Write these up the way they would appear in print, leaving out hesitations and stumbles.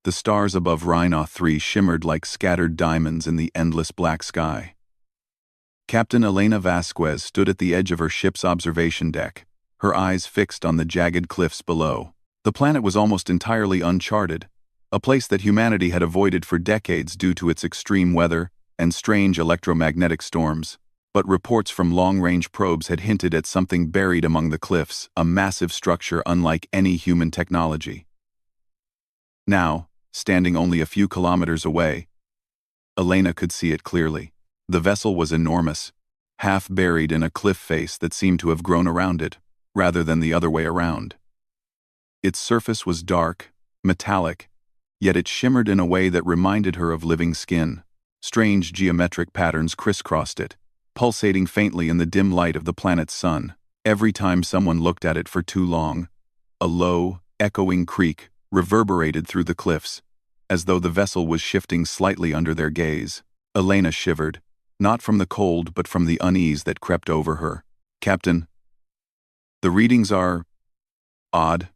The stars above Rhinoth 3 shimmered like scattered diamonds in the endless black sky. Captain Elena Vasquez stood at the edge of her ship's observation deck, her eyes fixed on the jagged cliffs below. The planet was almost entirely uncharted, a place that humanity had avoided for decades due to its extreme weather and strange electromagnetic storms. But reports from long-range probes had hinted at something buried among the cliffs, a massive structure unlike any human technology. Now, standing only a few kilometers away, Elena could see it clearly. The vessel was enormous, half buried in a cliff face that seemed to have grown around it, rather than the other way around. Its surface was dark, metallic, yet it shimmered in a way that reminded her of living skin. Strange geometric patterns crisscrossed it, pulsating faintly in the dim light of the planet's sun. Every time someone looked at it for too long, a low, echoing creak reverberated through the cliffs, as though the vessel was shifting slightly under their gaze. Elena shivered, not from the cold but from the unease that crept over her. "Captain, the readings are odd,"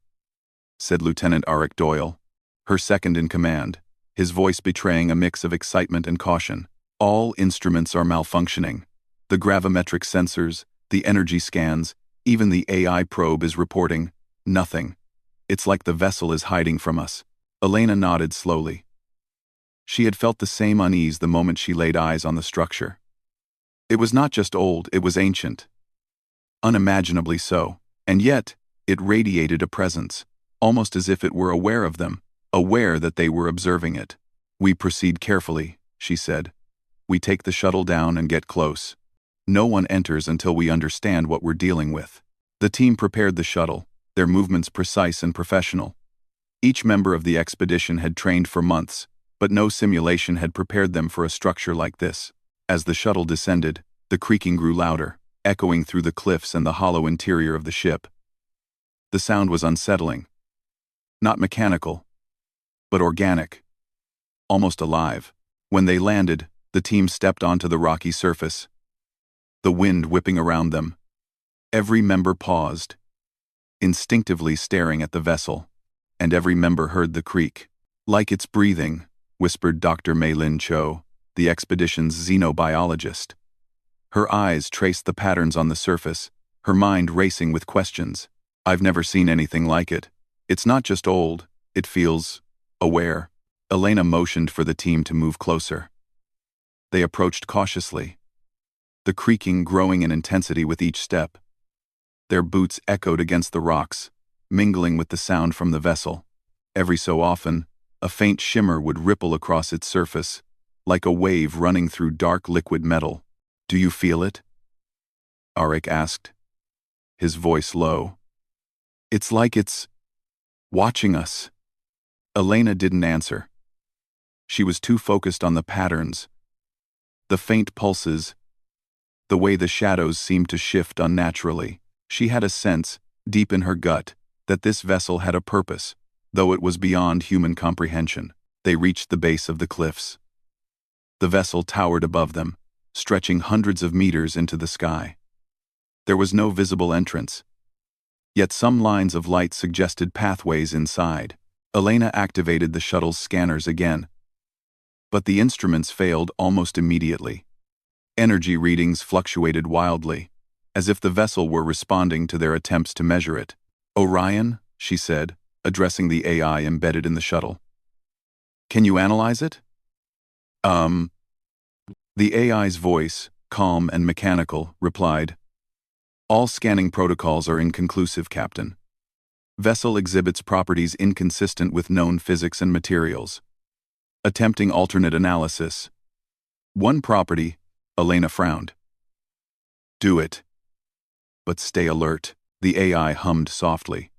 said Lieutenant Arik Doyle, her second in command, his voice betraying a mix of excitement and caution. "All instruments are malfunctioning. The gravimetric sensors, the energy scans, even the AI probe is reporting nothing. It's like the vessel is hiding from us." Elena nodded slowly. She had felt the same unease the moment she laid eyes on the structure. It was not just old, it was ancient. Unimaginably so, and yet, it radiated a presence, almost as if it were aware of them, aware that they were observing it. "We proceed carefully," she said. "We take the shuttle down and get close. No one enters until we understand what we're dealing with." The team prepared the shuttle, their movements precise and professional. Each member of the expedition had trained for months, but no simulation had prepared them for a structure like this. As the shuttle descended, the creaking grew louder, echoing through the cliffs and the hollow interior of the ship. The sound was unsettling. Not mechanical, but organic, almost alive. When they landed, the team stepped onto the rocky surface, the wind whipping around them. Every member paused, instinctively staring at the vessel, and every member heard the creak. "Like it's breathing," whispered Dr. Mei-Lin Cho, the expedition's xenobiologist. Her eyes traced the patterns on the surface, her mind racing with questions. "I've never seen anything like it. It's not just old, it feels aware." Elena motioned for the team to move closer. They approached cautiously, the creaking growing in intensity with each step. Their boots echoed against the rocks, mingling with the sound from the vessel. Every so often, a faint shimmer would ripple across its surface, like a wave running through dark liquid metal. "Do you feel it?" Arik asked, his voice low. "It's like it's watching us." Elena didn't answer. She was too focused on the patterns, the faint pulses, the way the shadows seemed to shift unnaturally. She had a sense, deep in her gut, that this vessel had a purpose, though it was beyond human comprehension. They reached the base of the cliffs. The vessel towered above them, stretching hundreds of meters into the sky. There was no visible entrance, yet some lines of light suggested pathways inside. Elena activated the shuttle's scanners again, but the instruments failed almost immediately. Energy readings fluctuated wildly, as if the vessel were responding to their attempts to measure it. "Orion," she said, addressing the AI embedded in the shuttle. "Can you analyze it?" The AI's voice, calm and mechanical, replied, "All scanning protocols are inconclusive, Captain. Vessel exhibits properties inconsistent with known physics and materials. Attempting alternate analysis." "One property," Elena frowned. "Do it. But stay alert," the AI hummed softly.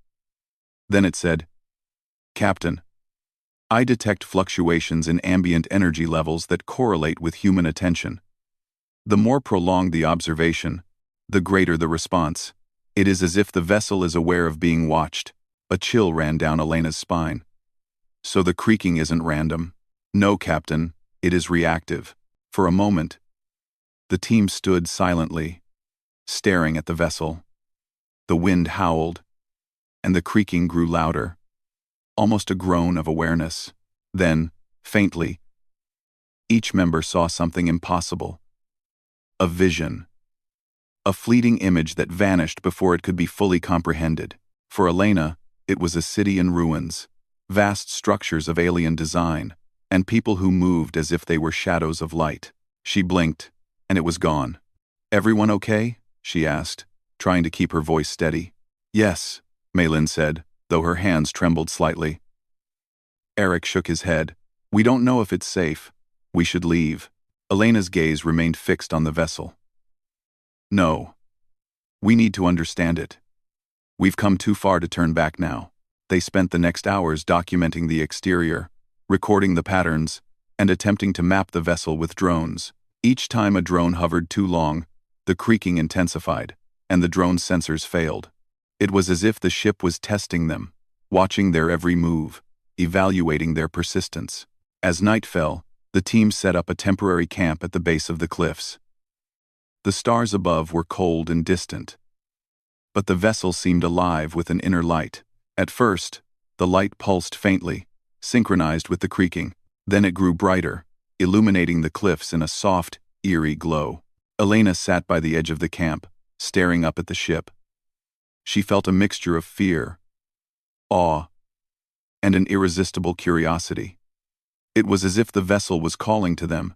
Then it said, "Captain, I detect fluctuations in ambient energy levels that correlate with human attention. The more prolonged the observation, the greater the response. It is as if the vessel is aware of being watched." A chill ran down Elena's spine. "So the creaking isn't random?" "No, Captain, it is reactive." For a moment, the team stood silently, staring at the vessel. The wind howled, and the creaking grew louder, almost a groan of awareness. Then, faintly, each member saw something impossible. A vision. A fleeting image that vanished before it could be fully comprehended. For Elena, it was a city in ruins, vast structures of alien design, and people who moved as if they were shadows of light. She blinked, and it was gone. "Everyone okay?" she asked, trying to keep her voice steady. "Yes," Maylin said, though her hands trembled slightly. Eric shook his head. "We don't know if it's safe. We should leave." Elena's gaze remained fixed on the vessel. "No. We need to understand it. We've come too far to turn back now." They spent the next hours documenting the exterior, recording the patterns, and attempting to map the vessel with drones. Each time a drone hovered too long, the creaking intensified, and the drone's sensors failed. It was as if the ship was testing them, watching their every move, evaluating their persistence. As night fell, the team set up a temporary camp at the base of the cliffs. The stars above were cold and distant, but the vessel seemed alive with an inner light. At first, the light pulsed faintly, synchronized with the creaking. Then it grew brighter, illuminating the cliffs in a soft, eerie glow. Elena sat by the edge of the camp, staring up at the ship. She felt a mixture of fear, awe, and an irresistible curiosity. It was as if the vessel was calling to them,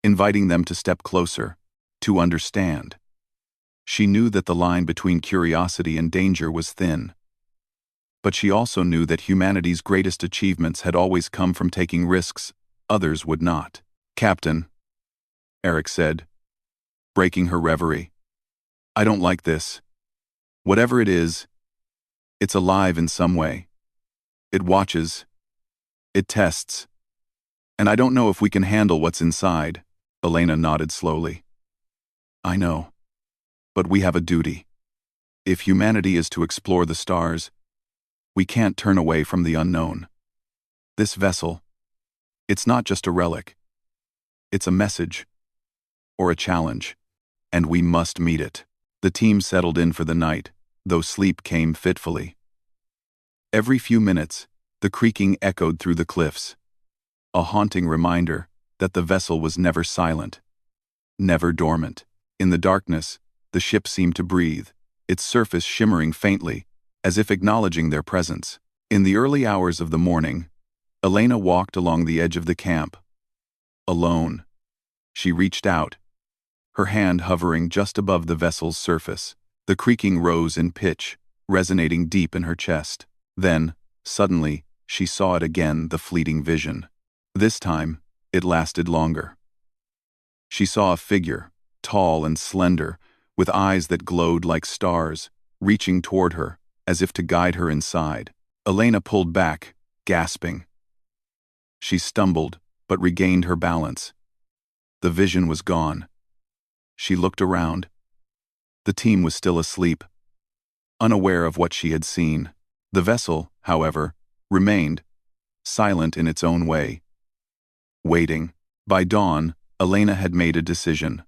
inviting them to step closer, to understand. She knew that the line between curiosity and danger was thin. But she also knew that humanity's greatest achievements had always come from taking risks others would not. "Captain," Eric said, breaking her reverie, "I don't like this. Whatever it is, it's alive in some way. It watches. It tests. And I don't know if we can handle what's inside." Elena nodded slowly. "I know. But we have a duty. If humanity is to explore the stars, we can't turn away from the unknown. This vessel, it's not just a relic. It's a message, or a challenge, and we must meet it." The team settled in for the night, though sleep came fitfully. Every few minutes, the creaking echoed through the cliffs, a haunting reminder that the vessel was never silent, never dormant. In the darkness, the ship seemed to breathe, its surface shimmering faintly, as if acknowledging their presence. In the early hours of the morning, Elena walked along the edge of the camp. Alone. She reached out, her hand hovering just above the vessel's surface. The creaking rose in pitch, resonating deep in her chest. Then, suddenly, she saw it again, the fleeting vision. This time, it lasted longer. She saw a figure, tall and slender, with eyes that glowed like stars, reaching toward her, as if to guide her inside. Elena pulled back, gasping. She stumbled, but regained her balance. The vision was gone. She looked around. The team was still asleep, unaware of what she had seen. The vessel, however, remained, silent in its own way, waiting. By dawn, Elena had made a decision.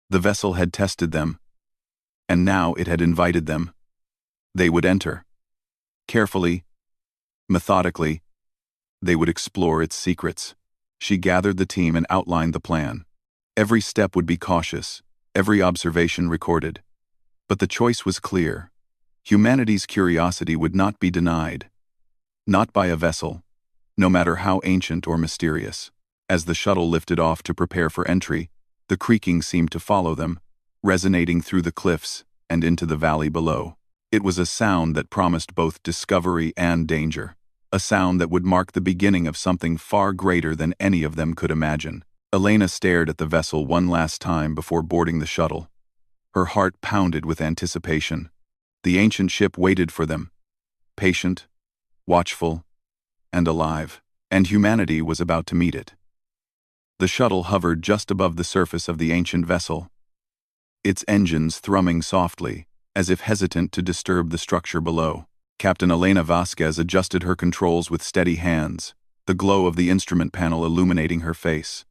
The vessel had tested them, and now it had invited them. They would enter. Carefully, methodically, they would explore its secrets. She gathered the team and outlined the plan. Every step would be cautious, every observation recorded. But the choice was clear. Humanity's curiosity would not be denied. Not by a vessel, no matter how ancient or mysterious. As the shuttle lifted off to prepare for entry, the creaking seemed to follow them, resonating through the cliffs and into the valley below. It was a sound that promised both discovery and danger. A sound that would mark the beginning of something far greater than any of them could imagine. Elena stared at the vessel one last time before boarding the shuttle. Her heart pounded with anticipation. The ancient ship waited for them, patient, watchful, and alive, and humanity was about to meet it. The shuttle hovered just above the surface of the ancient vessel, its engines thrumming softly, as if hesitant to disturb the structure below. Captain Elena Vasquez adjusted her controls with steady hands, the glow of the instrument panel illuminating her face.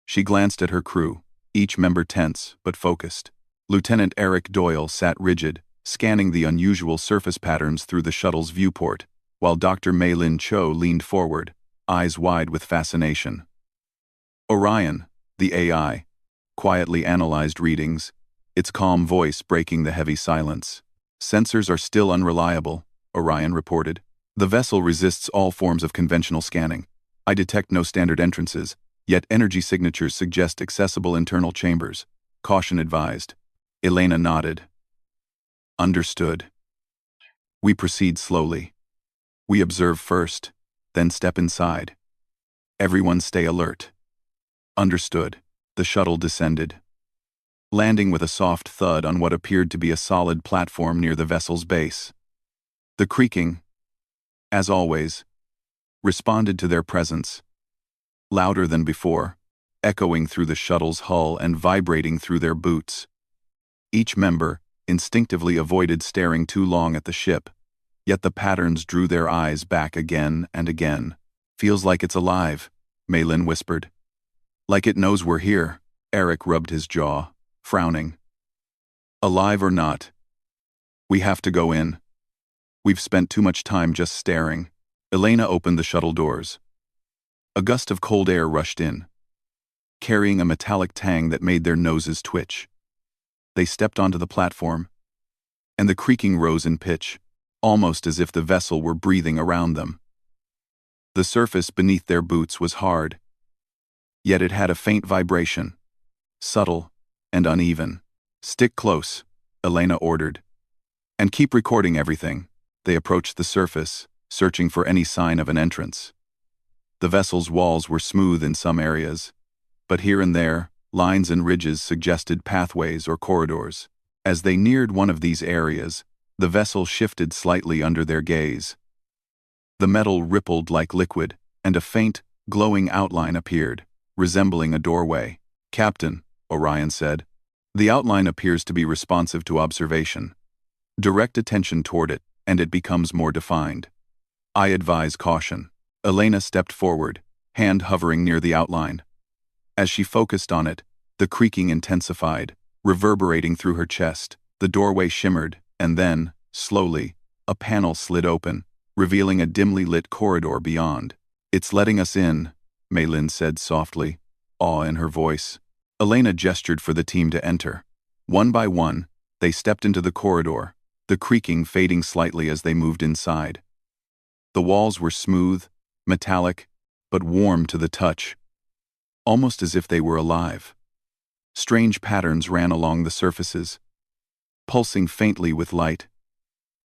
She glanced at her crew, each member tense but focused. Lieutenant Eric Doyle sat rigid, scanning the unusual surface patterns through the shuttle's viewport, while Dr. Mei-Lin Cho leaned forward, eyes wide with fascination. Orion, the AI, quietly analyzed readings, its calm voice breaking the heavy silence. Sensors are still unreliable, Orion reported. The vessel resists all forms of conventional scanning. I detect no standard entrances, yet energy signatures suggest accessible internal chambers. Caution advised. Elena nodded. Understood. We proceed slowly. We observe first, then step inside. Everyone stay alert. Understood. The shuttle descended, landing with a soft thud on what appeared to be a solid platform near the vessel's base. The creaking, as always, responded to their presence, louder than before, echoing through the shuttle's hull and vibrating through their boots. Each member instinctively avoided staring too long at the ship, yet the patterns drew their eyes back again and again. Feels like it's alive, Malin whispered. Like it knows we're here, Eric rubbed his jaw, frowning. Alive or not, we have to go in. We've spent too much time just staring. Elena opened the shuttle doors. A gust of cold air rushed in, carrying a metallic tang that made their noses twitch. They stepped onto the platform, and the creaking rose in pitch, almost as if the vessel were breathing around them. The surface beneath their boots was hard, yet it had a faint vibration, subtle and uneven. Stick close, Elena ordered. And keep recording everything. They approached the surface, searching for any sign of an entrance. The vessel's walls were smooth in some areas, but here and there, lines and ridges suggested pathways or corridors. As they neared one of these areas, the vessel shifted slightly under their gaze. The metal rippled like liquid, and a faint, glowing outline appeared, resembling a doorway. Captain, Orion said, the outline appears to be responsive to observation. Direct attention toward it, and it becomes more defined. I advise caution. Elena stepped forward, hand hovering near the outline. As she focused on it, the creaking intensified, reverberating through her chest. The doorway shimmered, and then, slowly, a panel slid open, revealing a dimly lit corridor beyond. It's letting us in, Malin said softly, awe in her voice. Elena gestured for the team to enter. One by one, they stepped into the corridor, the creaking fading slightly as they moved inside. The walls were smooth, metallic, but warm to the touch, almost as if they were alive. Strange patterns ran along the surfaces, pulsing faintly with light.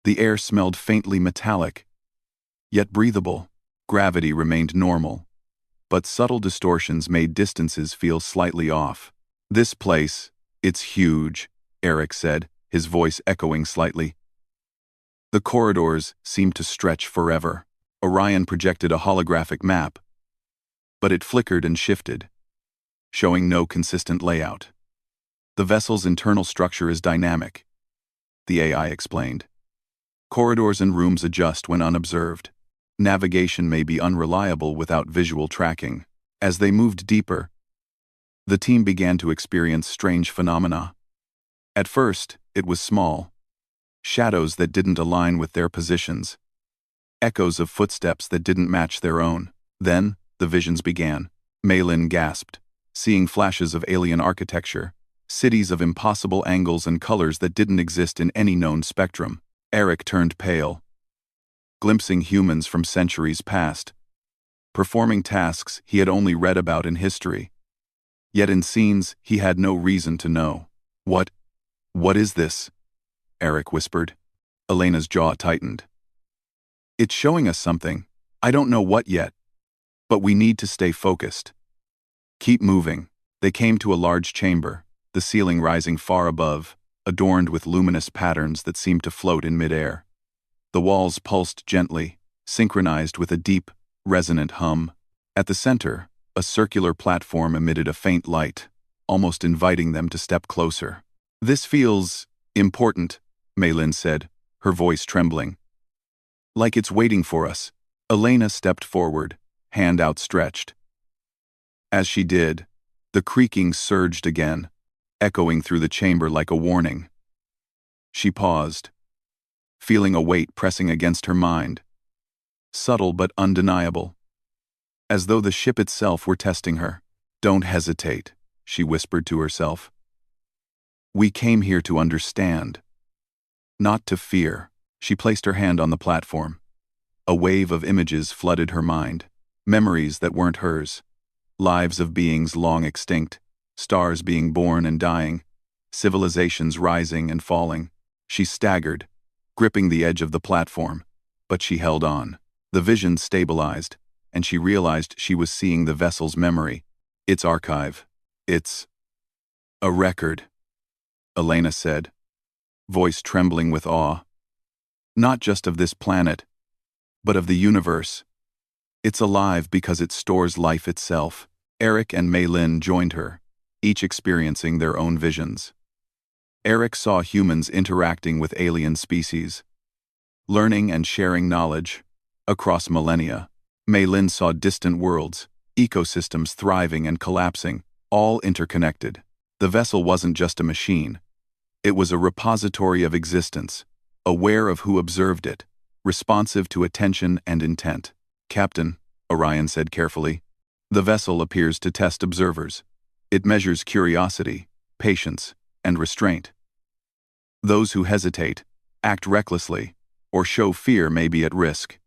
The air smelled faintly metallic, yet breathable. Gravity remained normal, but subtle distortions made distances feel slightly off. This place, it's huge, Eric said, his voice echoing slightly. The corridors seemed to stretch forever. Orion projected a holographic map, but it flickered and shifted, showing no consistent layout. The vessel's internal structure is dynamic, the AI explained. Corridors and rooms adjust when unobserved. Navigation may be unreliable without visual tracking. As they moved deeper, the team began to experience strange phenomena. At first, it was small. Shadows that didn't align with their positions. Echoes of footsteps that didn't match their own. Then, the visions began. Malin gasped, seeing flashes of alien architecture, cities of impossible angles and colors that didn't exist in any known spectrum. Eric turned pale, glimpsing humans from centuries past, performing tasks he had only read about in history. Yet in scenes he had no reason to know. What is this? Eric whispered. Elena's jaw tightened. It's showing us something. I don't know what yet, but we need to stay focused. Keep moving. They came to a large chamber, the ceiling rising far above, adorned with luminous patterns that seemed to float in midair. The walls pulsed gently, synchronized with a deep, resonant hum. At the center, a circular platform emitted a faint light, almost inviting them to step closer. This feels important, Malin said, her voice trembling. Like it's waiting for us. Elena stepped forward, hand outstretched. As she did, the creaking surged again, echoing through the chamber like a warning. She paused, feeling a weight pressing against her mind. Subtle but undeniable. as though the ship itself were testing her. "Don't hesitate," she whispered to herself. "We came here to understand, not to fear." She placed her hand on the platform. A wave of images flooded her mind, memories that weren't hers, lives of beings long extinct, stars being born and dying, civilizations rising and falling. She staggered, gripping the edge of the platform, but she held on. The vision stabilized, and she realized she was seeing the vessel's memory, its archive. "It's a record," Elena said, voice trembling with awe. "Not just of this planet, but of the universe. It's alive because it stores life itself." Eric and Mei Lin joined her, each experiencing their own visions. Eric saw humans interacting with alien species, learning and sharing knowledge across millennia. Mei Lin saw distant worlds, ecosystems thriving and collapsing, all interconnected. The vessel wasn't just a machine. It was a repository of existence, aware of who observed it, responsive to attention and intent. "Captain," Orion said carefully, "the vessel appears to test observers. It measures curiosity, patience, and restraint. Those who hesitate, act recklessly, or show fear may be at risk."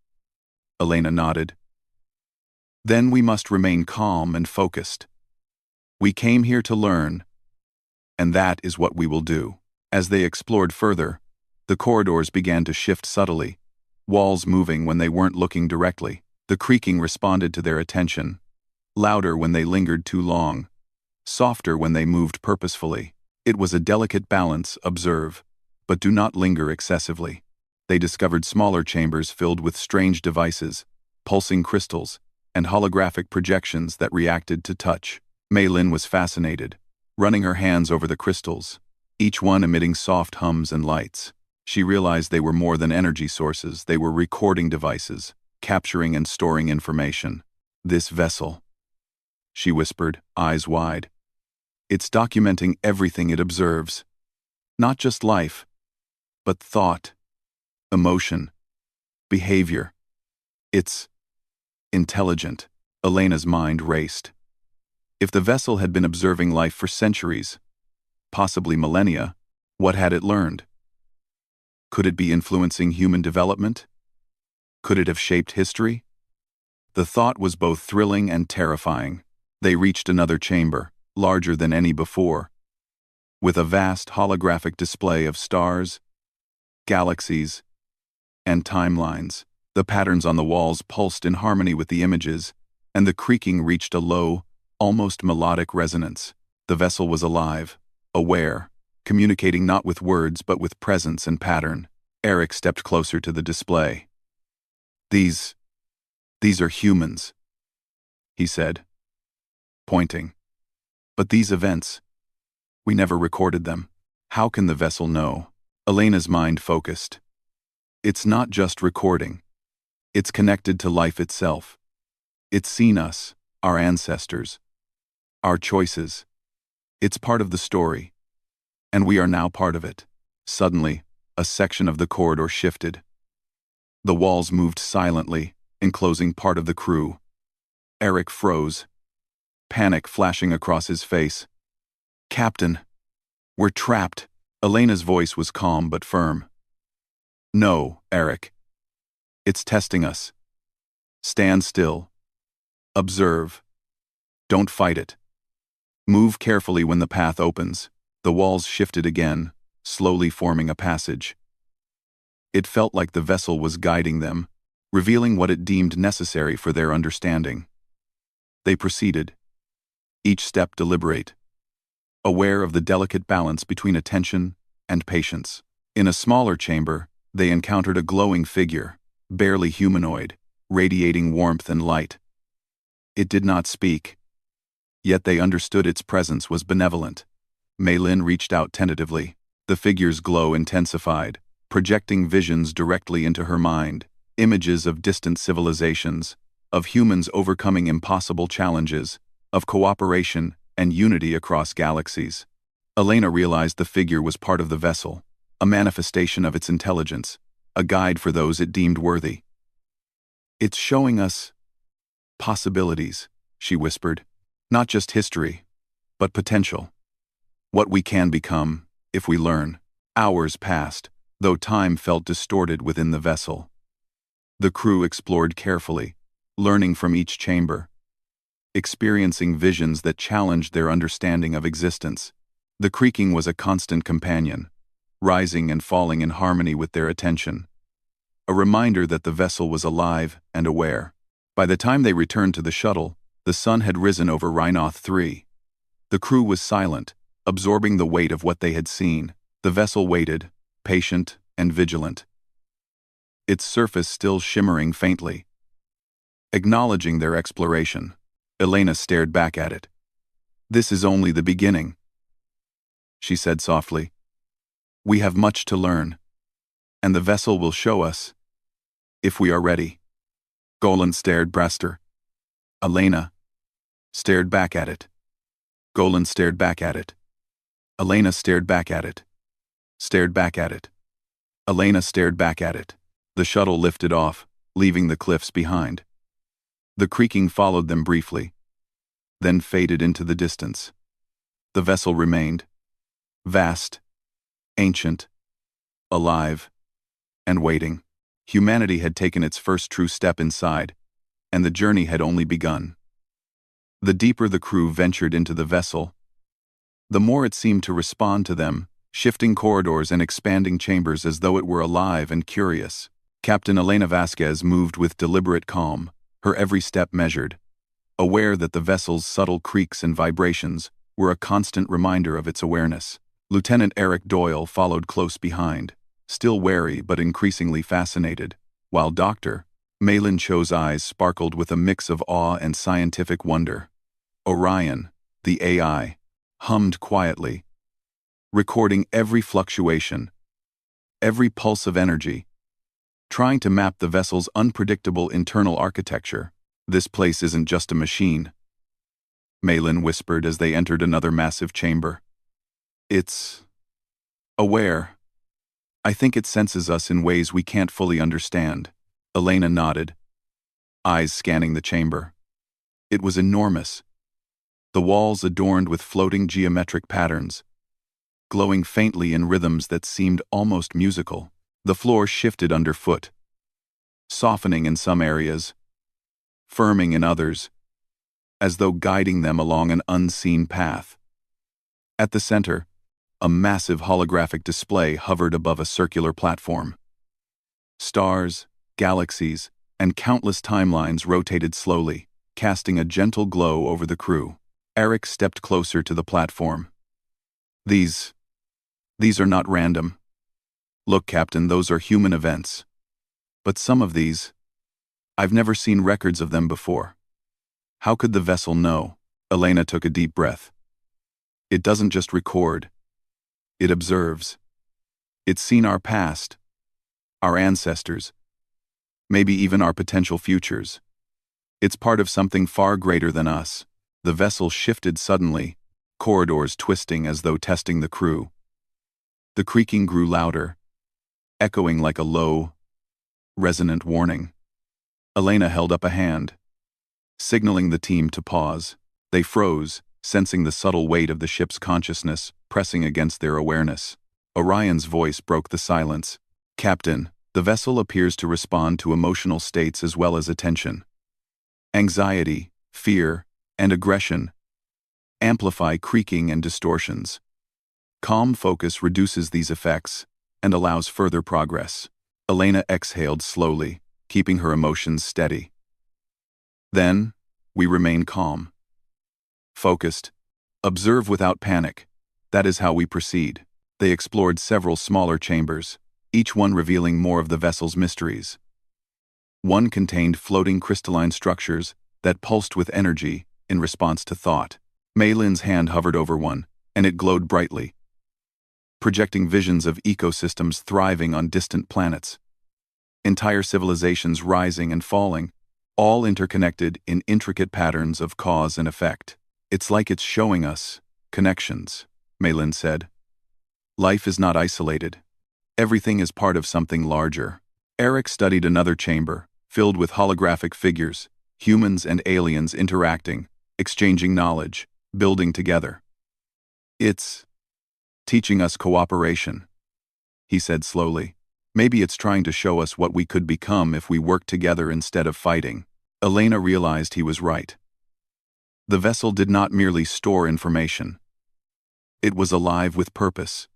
Elena nodded. "Then we must remain calm and focused. We came here to learn, and that is what we will do." As they explored further, the corridors began to shift subtly, walls moving when they weren't looking directly. The creaking responded to their attention, louder when they lingered too long, softer when they moved purposefully. It was a delicate balance: observe, but do not linger excessively. They discovered smaller chambers filled with strange devices, pulsing crystals, and holographic projections that reacted to touch. Mei Lin was fascinated, running her hands over the crystals, each one emitting soft hums and lights. She realized they were more than energy sources. They were recording devices, capturing and storing information. "This vessel," she whispered, eyes wide. "It's documenting everything it observes. Not just life, but thought, emotion, behavior. It's intelligent." Elena's mind raced. If the vessel had been observing life for centuries, possibly millennia, what had it learned? Could it be influencing human development? Could it have shaped history? The thought was both thrilling and terrifying. They reached another chamber, larger than any before, with a vast holographic display of stars, galaxies, and timelines. The patterns on the walls pulsed in harmony with the images, and the creaking reached a low, almost melodic resonance. The vessel was alive, aware, communicating not with words but with presence and pattern. Eric stepped closer to the display. These are humans," he said, pointing. "But these events, we never recorded them. How can the vessel know?" Elena's mind focused. "It's not just recording. It's connected to life itself. It's seen us, our ancestors, our choices. It's part of the story, and we are now part of it." Suddenly, a section of the corridor shifted. The walls moved silently, enclosing part of the crew. Eric froze, panic flashing across his face. "Captain, we're trapped." Elena's voice was calm but firm. "No, Eric. It's testing us. Stand still. Observe. Don't fight it. Move carefully when the path opens." The walls shifted again, slowly forming a passage. It felt like the vessel was guiding them, revealing what it deemed necessary for their understanding. They proceeded, each step deliberate, aware of the delicate balance between attention and patience. In a smaller chamber, they encountered a glowing figure, barely humanoid, radiating warmth and light. It did not speak, yet they understood its presence was benevolent. Mei Lin reached out tentatively. The figure's glow intensified, projecting visions directly into her mind, images of distant civilizations, of humans overcoming impossible challenges, of cooperation and unity across galaxies. Elena realized the figure was part of the vessel, a manifestation of its intelligence, a guide for those it deemed worthy. "It's showing us Possibilities, she whispered. Not just history, but potential. What we can become, if we learn. Hours passed, though time felt distorted within the vessel. The crew explored carefully, learning from each chamber, experiencing visions that challenged their understanding of existence. The creaking was a constant companion, rising and falling in harmony with their attention. A reminder that the vessel was alive and aware. By the time they returned to the shuttle, the sun had risen over Rhinoth 3. The crew was silent, absorbing the weight of what they had seen. The vessel waited, patient and vigilant, its surface still shimmering faintly. Acknowledging their exploration, Elena stared back at it. "This is only the beginning," she said softly. "We have much to learn, and the vessel will show us, if we are ready." Golan stared Braster. Elena stared back at it. Golan stared back at it. Elena stared back at it. Stared back at it. Elena stared back at it. The shuttle lifted off, leaving the cliffs behind. The creaking followed them briefly, then faded into the distance. The vessel remained, vast, ancient, alive, and waiting. Humanity had taken its first true step inside, and the journey had only begun. The deeper the crew ventured into the vessel, the more it seemed to respond to them, shifting corridors and expanding chambers as though it were alive and curious. Captain Elena Vasquez moved with deliberate calm, her every step measured, aware that the vessel's subtle creaks and vibrations were a constant reminder of its awareness. Lieutenant Eric Doyle followed close behind, still wary but increasingly fascinated, while Dr. Malin Cho's eyes sparkled with a mix of awe and scientific wonder. Orion, the AI, hummed quietly, recording every fluctuation, every pulse of energy, trying to map the vessel's unpredictable internal architecture. "This place isn't just a machine," Malin whispered as they entered another massive chamber. "It's aware. I think it senses us in ways we can't fully understand." Elena nodded, eyes scanning the chamber. It was enormous, the walls adorned with floating geometric patterns, glowing faintly in rhythms that seemed almost musical. The floor shifted underfoot, softening in some areas, firming in others, as though guiding them along an unseen path. At the center, a massive holographic display hovered above a circular platform. Stars, galaxies, and countless timelines rotated slowly, casting a gentle glow over the crew. Eric stepped closer to the platform. These are not random. Look, Captain, those are human events. But some of these, I've never seen records of them before. How could the vessel know?" Elena took a deep breath. "It doesn't just record. It observes. It's seen our past, our ancestors, maybe even our potential futures. It's part of something far greater than us." The vessel shifted suddenly, corridors twisting as though testing the crew. The creaking grew louder, echoing like a low, resonant warning. Elena held up a hand, signaling the team to pause. They froze, sensing the subtle weight of the ship's consciousness pressing against their awareness. Orion's voice broke the silence. "Captain, the vessel appears to respond to emotional states as well as attention. Anxiety, fear, and aggression amplify creaking and distortions. Calm focus reduces these effects and allows further progress." Elena exhaled slowly, keeping her emotions steady. "Then, we remain calm. Focused. Observe without panic. That is how we proceed." They explored several smaller chambers, each one revealing more of the vessel's mysteries. One contained floating crystalline structures that pulsed with energy in response to thought. Malin's hand hovered over one, and it glowed brightly, projecting visions of ecosystems thriving on distant planets. Entire civilizations rising and falling, all interconnected in intricate patterns of cause and effect. "It's like it's showing us connections," Malin said. "Life is not isolated. Everything is part of something larger." Eric studied another chamber, filled with holographic figures, humans and aliens interacting, exchanging knowledge, building together. It's teaching us cooperation, he said slowly. Maybe it's trying to show us what we could become if we worked together instead of fighting. Elena realized he was right. The vessel did not merely store information. It was alive with purpose,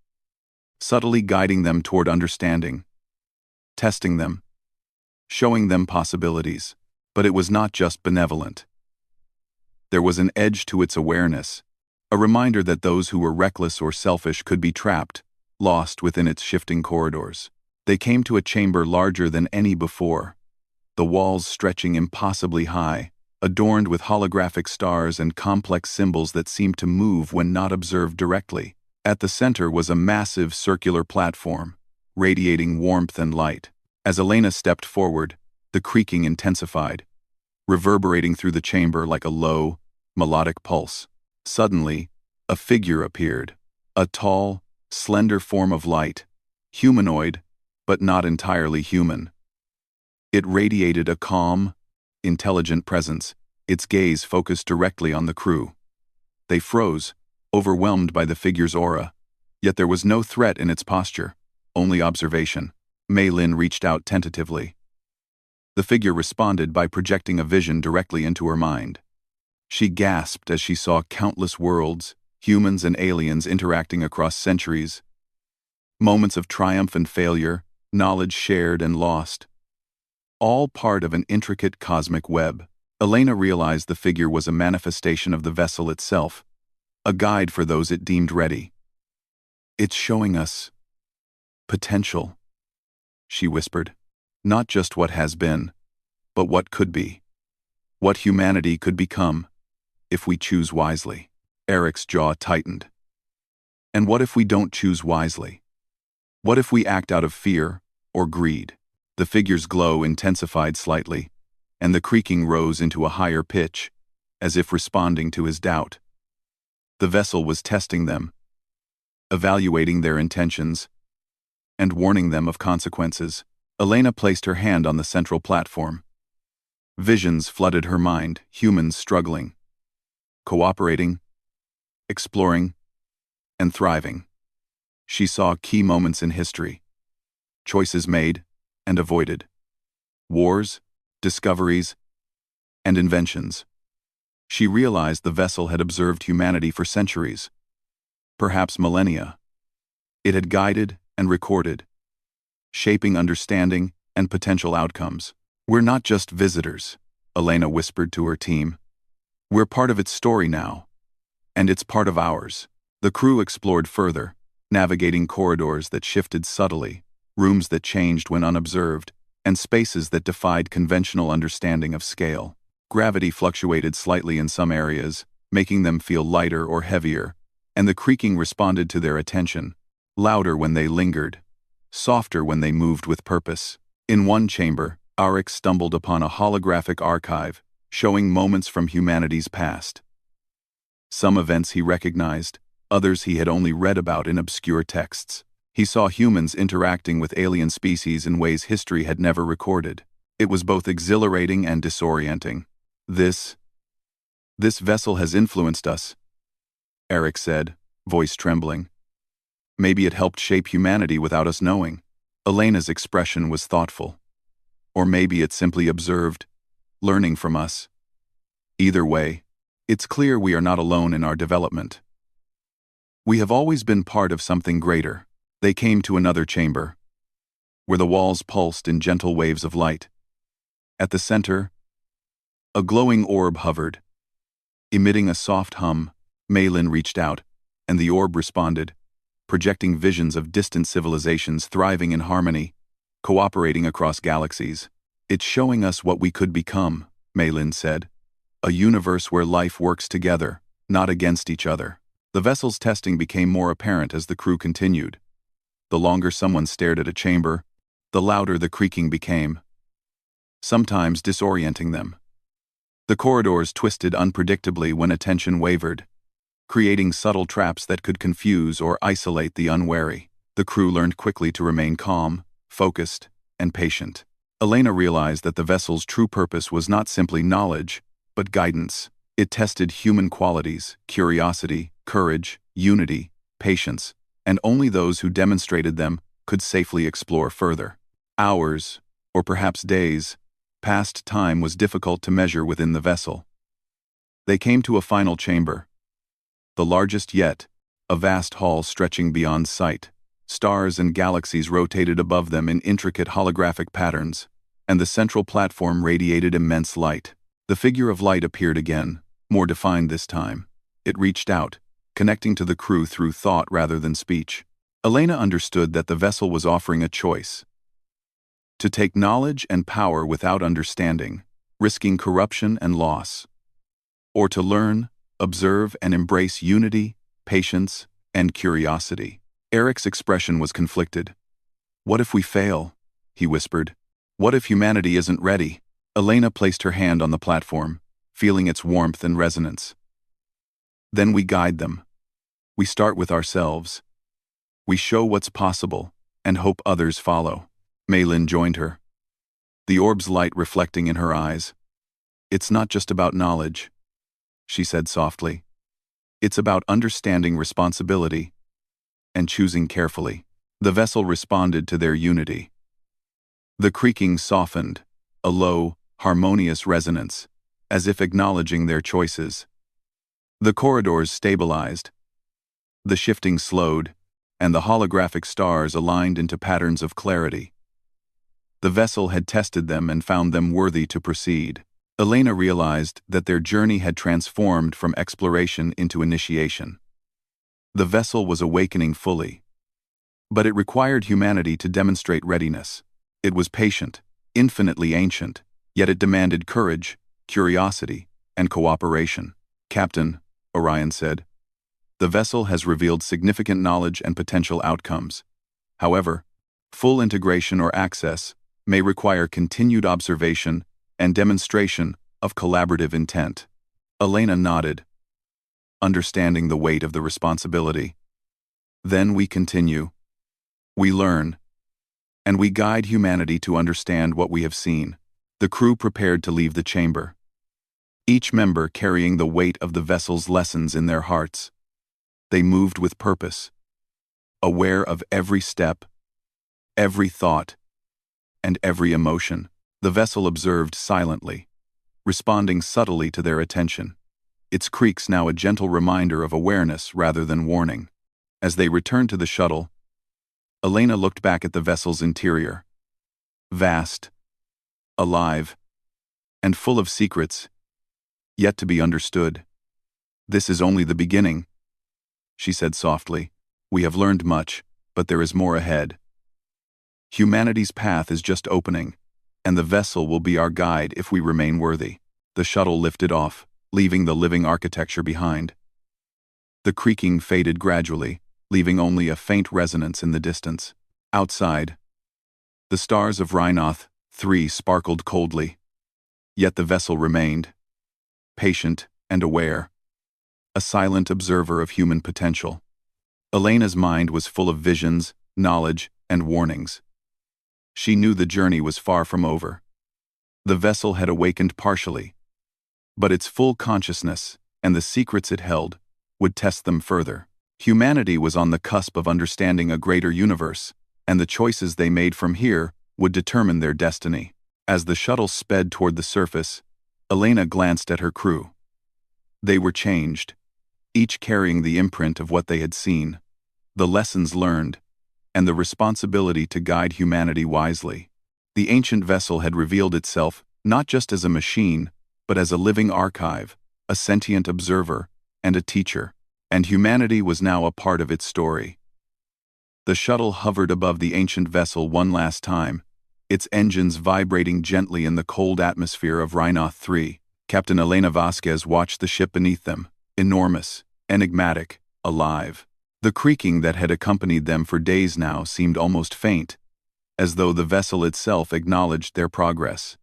subtly guiding them toward understanding, testing them, showing them possibilities. But it was not just benevolent. There was an edge to its awareness, a reminder that those who were reckless or selfish could be trapped, lost within its shifting corridors. They came to a chamber larger than any before, the walls stretching impossibly high, adorned with holographic stars and complex symbols that seemed to move when not observed directly. At the center was a massive circular platform, radiating warmth and light. As Elena stepped forward, the creaking intensified, reverberating through the chamber like a low, melodic pulse. Suddenly, a figure appeared, a tall, slender form of light, humanoid, but not entirely human. It radiated a calm, intelligent presence, its gaze focused directly on the crew. They froze, overwhelmed by the figure's aura, yet there was no threat in its posture, only observation. Mei Lin reached out tentatively. The figure responded by projecting a vision directly into her mind. She gasped as she saw countless worlds, humans and aliens interacting across centuries. Moments of triumph and failure, knowledge shared and lost. All part of an intricate cosmic web. Elena realized the figure was a manifestation of the vessel itself, a guide for those it deemed ready. It's showing us potential, she whispered. Not just what has been, but what could be. What humanity could become, if we choose wisely. Eric's jaw tightened. And what if we don't choose wisely? What if we act out of fear or greed? The figure's glow intensified slightly, and the creaking rose into a higher pitch, as if responding to his doubt. The vessel was testing them, evaluating their intentions, and warning them of consequences. Elena placed her hand on the central platform. Visions flooded her mind, humans struggling, cooperating, exploring, and thriving. She saw key moments in history, choices made and avoided, wars, discoveries, and inventions. She realized the vessel had observed humanity for centuries, perhaps millennia. It had guided and recorded, shaping understanding and potential outcomes. We're not just visitors, Elena whispered to her team. We're part of its story now, and it's part of ours. The crew explored further, navigating corridors that shifted subtly, rooms that changed when unobserved, and spaces that defied conventional understanding of scale. Gravity fluctuated slightly in some areas, making them feel lighter or heavier, and the creaking responded to their attention, louder when they lingered, softer when they moved with purpose. In one chamber, Arik stumbled upon a holographic archive, showing moments from humanity's past. Some events he recognized, others he had only read about in obscure texts. He saw humans interacting with alien species in ways history had never recorded. It was both exhilarating and disorienting. This vessel has influenced us, Arik said, voice trembling. Maybe it helped shape humanity without us knowing. Elena's expression was thoughtful. Or maybe it simply observed, learning from us. Either way, it's clear we are not alone in our development. We have always been part of something greater. They came to another chamber, where the walls pulsed in gentle waves of light. At the center, a glowing orb hovered. Emitting a soft hum, Mei Lin reached out, and the orb responded, projecting visions of distant civilizations thriving in harmony, cooperating across galaxies. It's showing us what we could become, Mei Lin said. A universe where life works together, not against each other. The vessel's testing became more apparent as the crew continued. The longer someone stared at a chamber, the louder the creaking became, sometimes disorienting them. The corridors twisted unpredictably when attention wavered, creating subtle traps that could confuse or isolate the unwary. The crew learned quickly to remain calm, focused, and patient. Elena realized that the vessel's true purpose was not simply knowledge, but guidance. It tested human qualities, curiosity, courage, unity, patience, and only those who demonstrated them could safely explore further. Hours, or perhaps days, passed. Time was difficult to measure within the vessel. They came to a final chamber, the largest yet, a vast hall stretching beyond sight. Stars and galaxies rotated above them in intricate holographic patterns, and the central platform radiated immense light. The figure of light appeared again, more defined this time. It reached out, connecting to the crew through thought rather than speech. Elena understood that the vessel was offering a choice: to take knowledge and power without understanding, risking corruption and loss, or to learn, observe, and embrace unity, patience, and curiosity. Eric's expression was conflicted. "What if we fail?" he whispered. "What if humanity isn't ready?" Elena placed her hand on the platform, feeling its warmth and resonance. "Then we guide them. We start with ourselves. We show what's possible, and hope others follow." Maylin joined her, the orb's light reflecting in her eyes. "It's not just about knowledge," she said softly. "It's about understanding responsibility and choosing carefully." The vessel responded to their unity. The creaking softened, a low, harmonious resonance, as if acknowledging their choices. The corridors stabilized, the shifting slowed, and the holographic stars aligned into patterns of clarity. The vessel had tested them and found them worthy to proceed. Elena realized that their journey had transformed from exploration into initiation. The vessel was awakening fully, but it required humanity to demonstrate readiness. It was patient, infinitely ancient, yet it demanded courage, curiosity, and cooperation. "Captain," Orion said, "the vessel has revealed significant knowledge and potential outcomes. However, full integration or access may require continued observation and demonstration of collaborative intent." Elena nodded, understanding the weight of the responsibility. "Then we continue. We learn, and we guide humanity to understand what we have seen." The crew prepared to leave the chamber, each member carrying the weight of the vessel's lessons in their hearts. They moved with purpose, aware of every step, every thought, and every emotion. The vessel observed silently, responding subtly to their attention, its creaks now a gentle reminder of awareness rather than warning. As they returned to the shuttle, Elena looked back at the vessel's interior. Vast, alive, and full of secrets yet to be understood. "This is only the beginning," she said softly. "We have learned much, but there is more ahead. Humanity's path is just opening, and the vessel will be our guide if we remain worthy." The shuttle lifted off, leaving the living architecture behind. The creaking faded gradually, leaving only a faint resonance in the distance. Outside, the stars of Rhinoth 3 sparkled coldly, yet the vessel remained, patient and aware, a silent observer of human potential. Elena's mind was full of visions, knowledge, and warnings. She knew the journey was far from over. The vessel had awakened partially, but its full consciousness and the secrets it held would test them further. Humanity was on the cusp of understanding a greater universe, and the choices they made from here would determine their destiny. As the shuttle sped toward the surface, Elena glanced at her crew. They were changed, each carrying the imprint of what they had seen, the lessons learned, and the responsibility to guide humanity wisely. The ancient vessel had revealed itself not just as a machine, but as a living archive, a sentient observer, and a teacher, and humanity was now a part of its story. The shuttle hovered above the ancient vessel one last time, its engines vibrating gently in the cold atmosphere of Rhinoth 3. Captain Elena Vasquez watched the ship beneath them, enormous, enigmatic, alive. The creaking that had accompanied them for days now seemed almost faint, as though the vessel itself acknowledged their progress.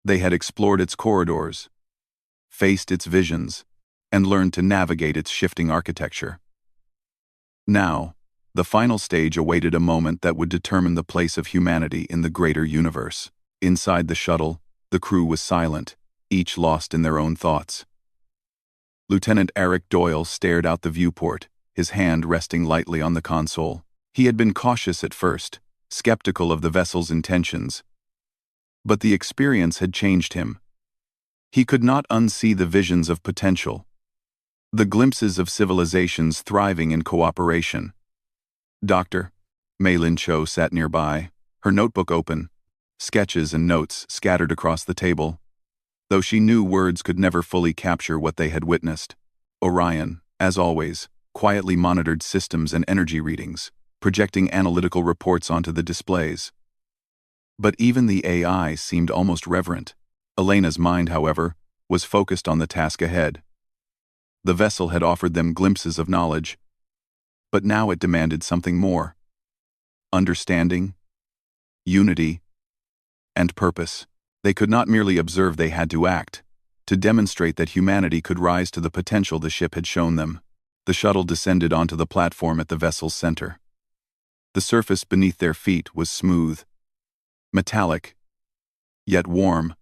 They had explored its corridors, faced its visions, and learned to navigate its shifting architecture. Now, the final stage awaited a moment that would determine the place of humanity in the greater universe. Inside the shuttle, the crew was silent, each lost in their own thoughts. Lieutenant Eric Doyle stared out the viewport, his hand resting lightly on the console. He had been cautious at first, skeptical of the vessel's intentions. But the experience had changed him. He could not unsee the visions of potential, the glimpses of civilizations thriving in cooperation. Dr. Mei-Lin Cho sat nearby, her notebook open, sketches and notes scattered across the table. Though she knew words could never fully capture what they had witnessed, Orion, as always, quietly monitored systems and energy readings, projecting analytical reports onto the displays. But even the AI seemed almost reverent. Elena's mind, however, was focused on the task ahead. The vessel had offered them glimpses of knowledge, but now it demanded something more. Understanding, unity, and purpose. They could not merely observe, they had to act, to demonstrate that humanity could rise to the potential the ship had shown them. The shuttle descended onto the platform at the vessel's center. The surface beneath their feet was smooth, metallic, yet warm,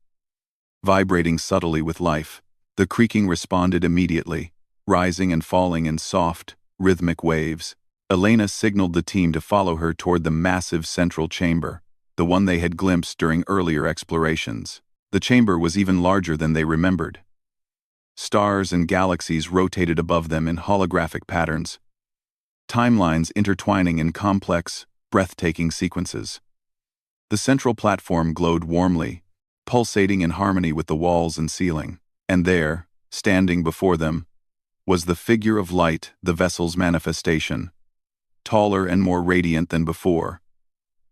vibrating subtly with life. The creaking responded immediately, rising and falling in soft, rhythmic waves. Elena signaled the team to follow her toward the massive central chamber, the one they had glimpsed during earlier explorations. The chamber was even larger than they remembered. Stars and galaxies rotated above them in holographic patterns, timelines intertwining in complex, breathtaking sequences. The central platform glowed warmly, pulsating in harmony with the walls and ceiling. And there, standing before them, was the figure of light, the vessel's manifestation, taller and more radiant than before,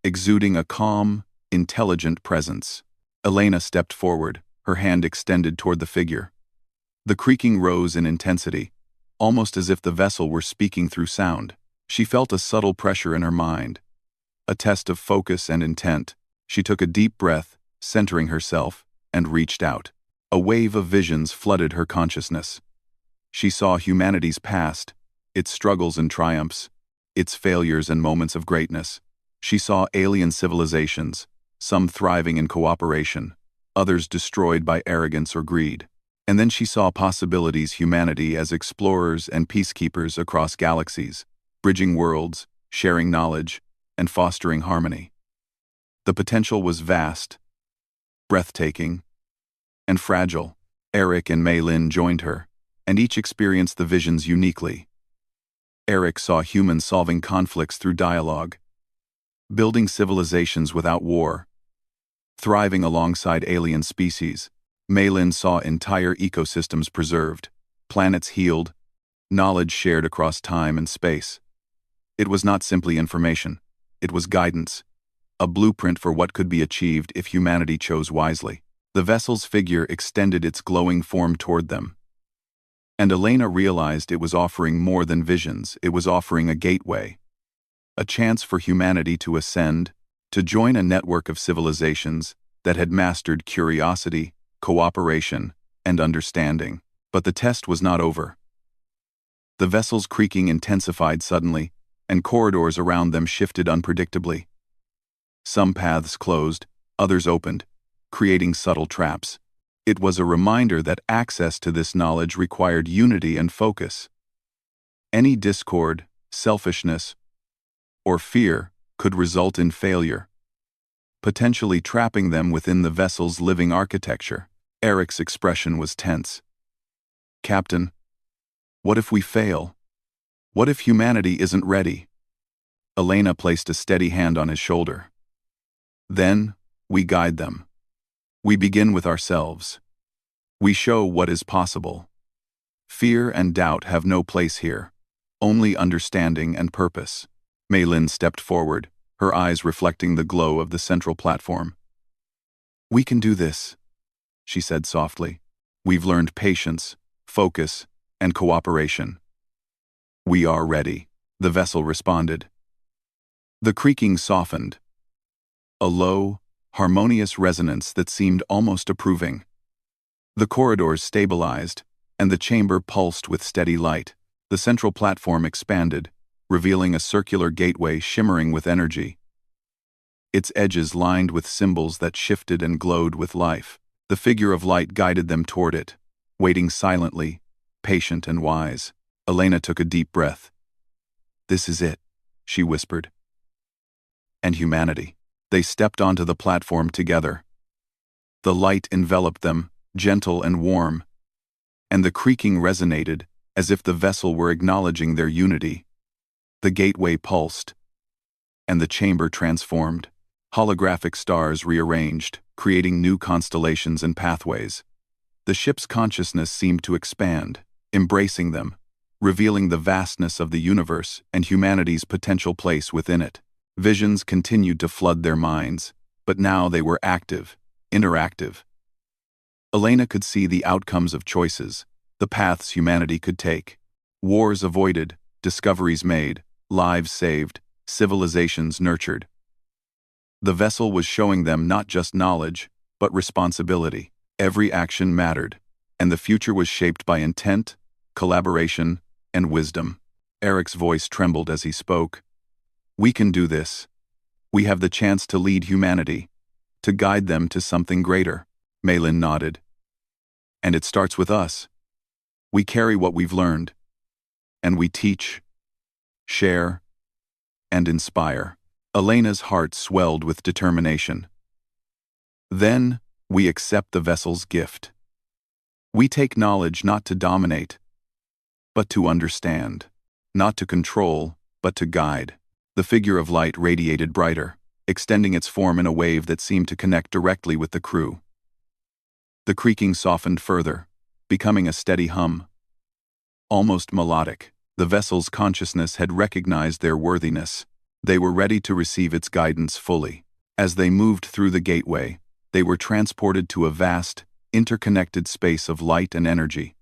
exuding a calm, intelligent presence. Elena stepped forward, her hand extended toward the figure. The creaking rose in intensity, almost as if the vessel were speaking through sound. She felt a subtle pressure in her mind, a test of focus and intent. She took a deep breath, centering herself, and reached out. A wave of visions flooded her consciousness. She saw humanity's past, its struggles and triumphs, its failures and moments of greatness. She saw alien civilizations, some thriving in cooperation, others destroyed by arrogance or greed. And then she saw possibilities: humanity as explorers and peacekeepers across galaxies, bridging worlds, sharing knowledge, and fostering harmony. The potential was vast, breathtaking, and fragile. Eric and Mei-Lin joined her, and each experienced the visions uniquely. Eric saw humans solving conflicts through dialogue, building civilizations without war, thriving alongside alien species. Mei-Lin saw entire ecosystems preserved, planets healed, knowledge shared across time and space. It was not simply information, it was guidance, a blueprint for what could be achieved if humanity chose wisely. The vessel's figure extended its glowing form toward them, and Elena realized it was offering more than visions. It was offering a gateway, a chance for humanity to ascend, to join a network of civilizations that had mastered curiosity, cooperation, and understanding. But the test was not over. The vessel's creaking intensified suddenly, and corridors around them shifted unpredictably. Some paths closed, others opened, creating subtle traps. It was a reminder that access to this knowledge required unity and focus. Any discord, selfishness, or fear could result in failure, potentially trapping them within the vessel's living architecture. Eric's expression was tense. "Captain, what if we fail? What if humanity isn't ready?" Elena placed a steady hand on his shoulder. "Then, we guide them. We begin with ourselves. We show what is possible. Fear and doubt have no place here, only understanding and purpose." Mei-Lin stepped forward, her eyes reflecting the glow of the central platform. "We can do this," she said softly. "We've learned patience, focus, and cooperation." "We are ready," the vessel responded. The creaking softened, a low, harmonious resonance that seemed almost approving. The corridors stabilized, and the chamber pulsed with steady light. The central platform expanded, revealing a circular gateway shimmering with energy. its edges lined with symbols that shifted and glowed with life. The figure of light guided them toward it, waiting silently, patient and wise. Elena took a deep breath. "This is it," she whispered. And humanity. They stepped onto the platform together. The light enveloped them, gentle and warm, and the creaking resonated, as if the vessel were acknowledging their unity. The gateway pulsed, and the chamber transformed. Holographic stars rearranged, creating new constellations and pathways. The ship's consciousness seemed to expand, embracing them, revealing the vastness of the universe and humanity's potential place within it. Visions continued to flood their minds, but now they were active, interactive. Elena could see the outcomes of choices, the paths humanity could take. Wars avoided, discoveries made, lives saved, civilizations nurtured. The vessel was showing them not just knowledge, but responsibility. Every action mattered, and the future was shaped by intent, collaboration, and wisdom. Eric's voice trembled as he spoke. "We can do this. We have the chance to lead humanity, to guide them to something greater." Malin nodded. "And it starts with us. We carry what we've learned, and we teach, share, and inspire." Elena's heart swelled with determination. "Then, we accept the vessel's gift. We take knowledge not to dominate, but to understand. Not to control, but to guide." The figure of light radiated brighter, extending its form in a wave that seemed to connect directly with the crew. The creaking softened further, becoming a steady hum. Almost melodic, the vessel's consciousness had recognized their worthiness. They were ready to receive its guidance fully. As they moved through the gateway, they were transported to a vast, interconnected space of light and energy.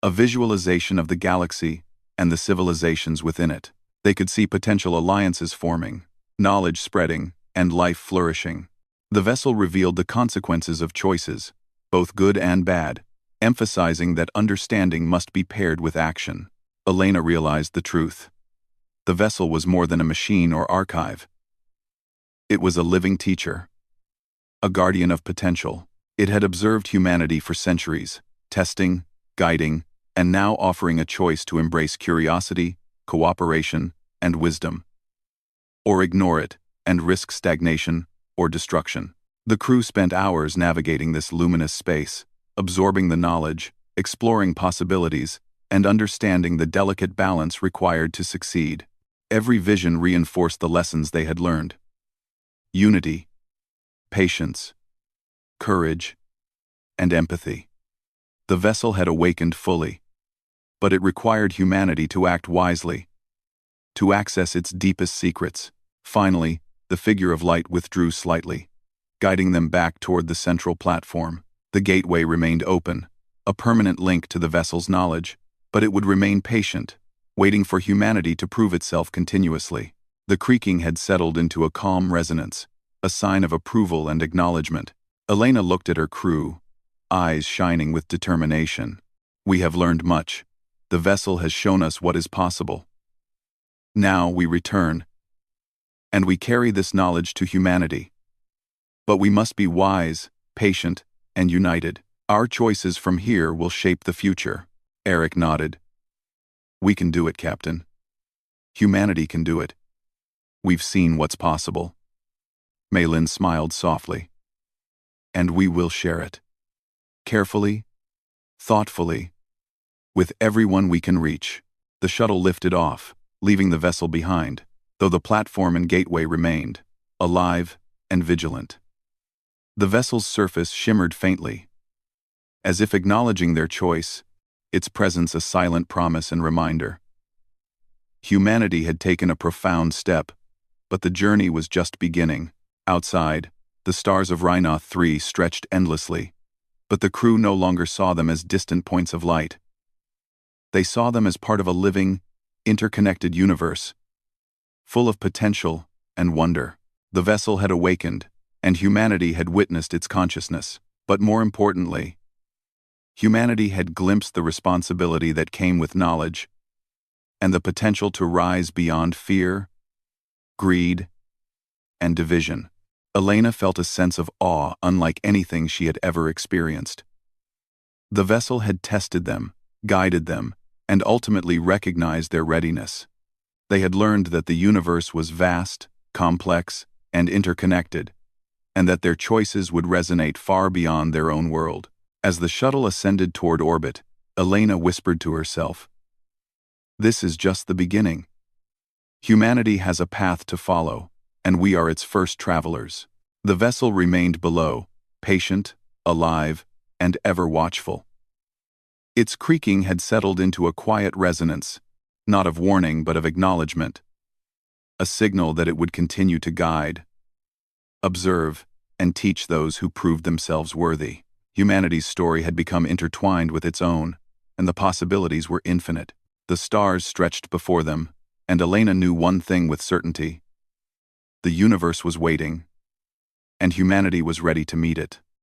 A visualization of the galaxy and the civilizations within it. They could see potential alliances forming, knowledge spreading, and life flourishing. The vessel revealed the consequences of choices, both good and bad, emphasizing that understanding must be paired with action. Elena realized the truth. The vessel was more than a machine or archive. It was a living teacher, a guardian of potential. It had observed humanity for centuries, testing, guiding, and now offering a choice to embrace curiosity, cooperation, and wisdom, or ignore it and risk stagnation or destruction. The crew spent hours navigating this luminous space, absorbing the knowledge, exploring possibilities, and understanding the delicate balance required to succeed. Every vision reinforced the lessons they had learned. Unity, patience, courage, and empathy. The vessel had awakened fully, but it required humanity to act wisely, to access its deepest secrets. Finally, the figure of light withdrew slightly, guiding them back toward the central platform. The gateway remained open, a permanent link to the vessel's knowledge, but it would remain patient, waiting for humanity to prove itself continuously. The creaking had settled into a calm resonance, a sign of approval and acknowledgement. Elena looked at her crew, eyes shining with determination. "We have learned much. The vessel has shown us what is possible. Now we return, and we carry this knowledge to humanity. But we must be wise, patient, and united. Our choices from here will shape the future." Eric nodded. "We can do it, Captain. Humanity can do it. We've seen what's possible." Malin smiled softly. "And we will share it. Carefully, thoughtfully, with everyone we can reach." The shuttle lifted off, leaving the vessel behind, though the platform and gateway remained, alive and vigilant. The vessel's surface shimmered faintly, as if acknowledging their choice, its presence a silent promise and reminder. Humanity had taken a profound step, but the journey was just beginning. Outside, the stars of Rhinoth 3 stretched endlessly, but the crew no longer saw them as distant points of light. They saw them as part of a living, interconnected universe, full of potential and wonder. The vessel had awakened, and humanity had witnessed its consciousness. But more importantly, humanity had glimpsed the responsibility that came with knowledge, and the potential to rise beyond fear, greed, and division. Elena felt a sense of awe unlike anything she had ever experienced. The vessel had tested them, guided them, and ultimately recognized their readiness. They had learned that the universe was vast, complex, and interconnected, and that their choices would resonate far beyond their own world. As the shuttle ascended toward orbit, Elena whispered to herself, "This is just the beginning. Humanity has a path to follow, and we are its first travelers." The vessel remained below, patient, alive, and ever watchful. Its creaking had settled into a quiet resonance, not of warning but of acknowledgement, a signal that it would continue to guide, observe, and teach those who proved themselves worthy. Humanity's story had become intertwined with its own, and the possibilities were infinite. The stars stretched before them, and Elena knew one thing with certainty. The universe was waiting, and humanity was ready to meet it.